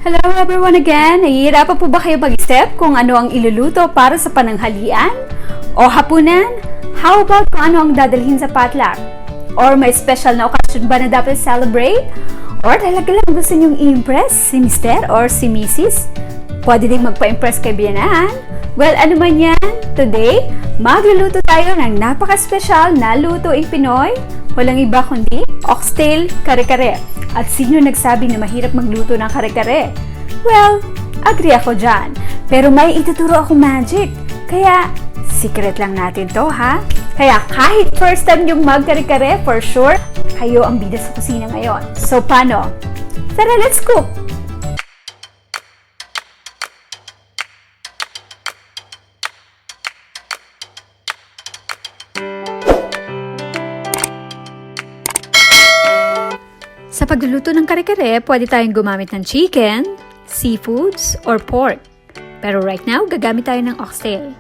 Hello everyone again! Nahihirapan po ba kayo mag-isip kung ano ang iluluto para sa pananghalian? O hapunan? How about kung ano ang dadalhin sa potluck? Or may special na occasion ba na dapat celebrate? Or talaga lang gusto nyong i-impress si Mr. or si Mrs.? Pwede din magpa-impress kay biyenan? Well, ano man yan, today, magluluto tayo ng napaka-special na lutuing Pinoy. Walang iba kundi oxtail kare-kare. At sino nagsabi na mahirap magluto ng kare-kare? Well, agree ako dyan. Pero may ituturo ako magic. Kaya, secret lang natin to ha? Kaya kahit first time yung mag-kare-kare, for sure, kayo ang bida sa kusina ngayon. So, paano? Tara, let's cook! Sa pagluluto ng kare-kare, pwede tayong gumamit ng chicken, seafoods, or pork. Pero right now, gagamit tayo ng oxtail.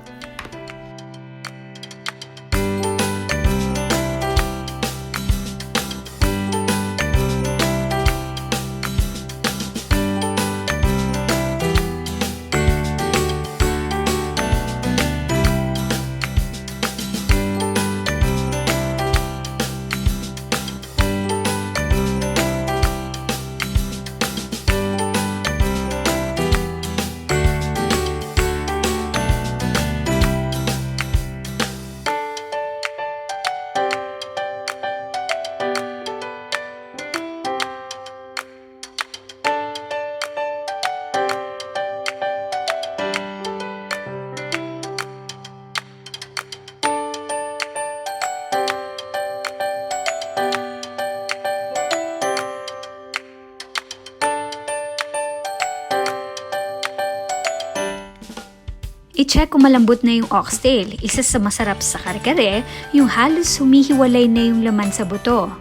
I-check kung malambot na yung oxtail. Isa sa masarap sa kare-kare, yung halos humihiwalay na yung laman sa buto.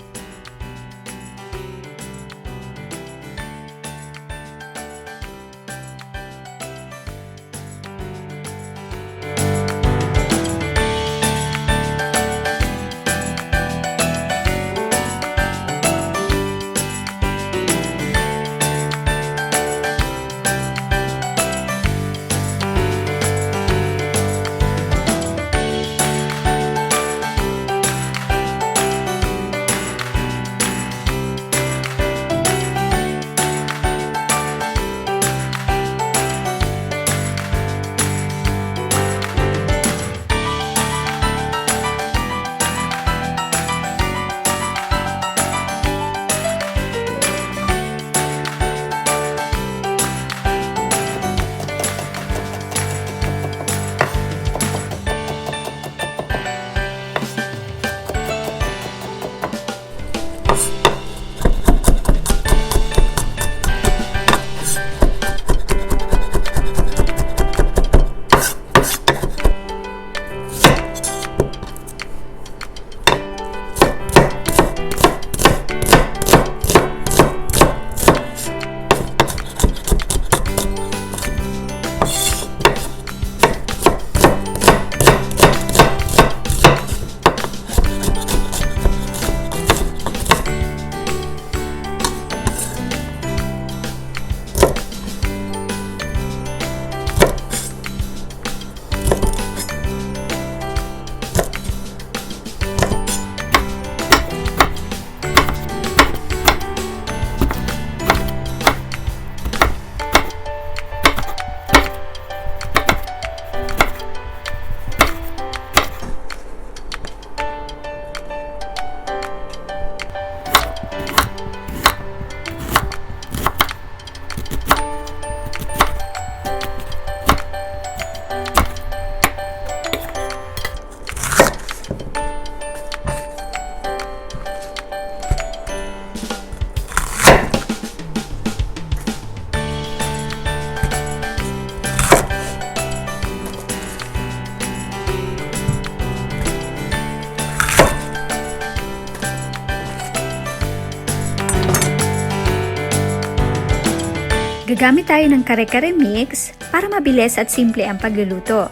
Gagamit tayo ng kare-kare mix para mabilis at simple ang pagluluto.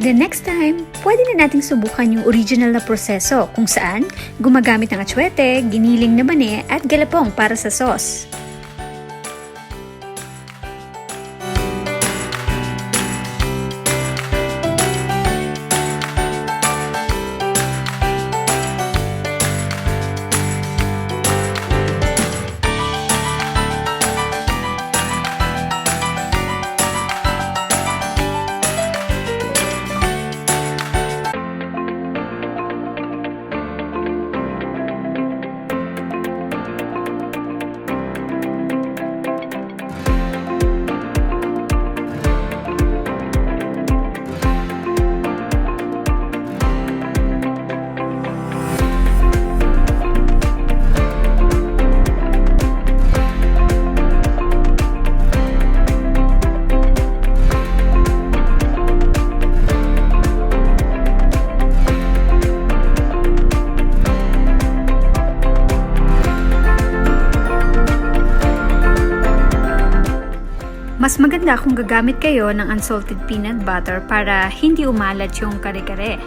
The next time, pwede na nating subukan yung original na proseso kung saan gumagamit ng atsuete, giniling na mani at galapong para sa sauce. Mas maganda kung gagamit kayo ng unsalted peanut butter para hindi umalat yung kare-kare.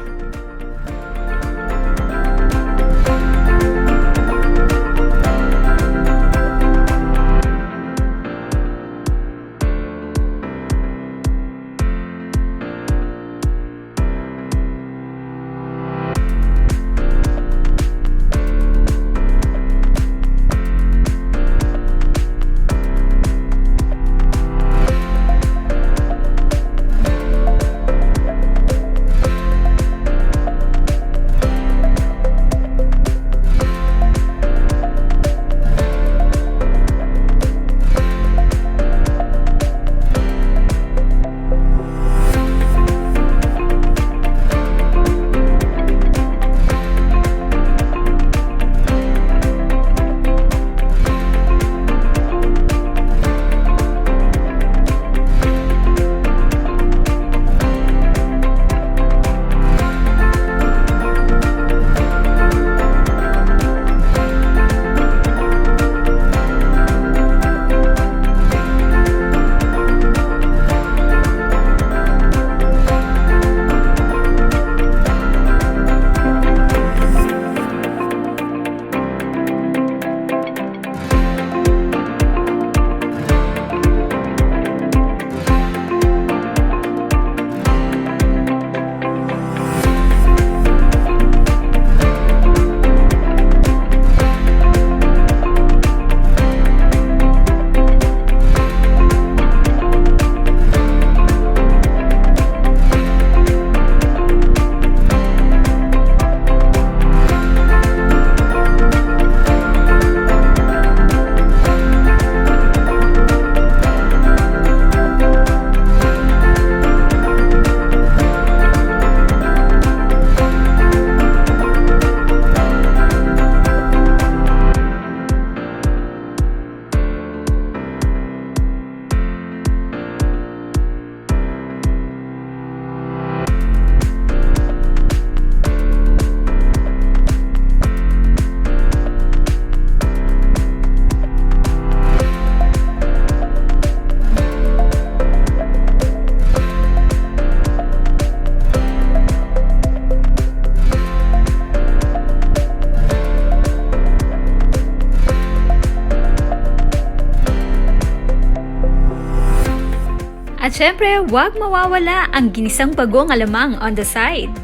At syempre, huwag mawawala ang ginisang bagoong alamang on the side.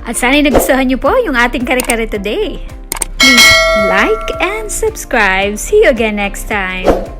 At sana'y nagustuhan niyo po yung ating kare-kare today. Please like and subscribe. See you again next time.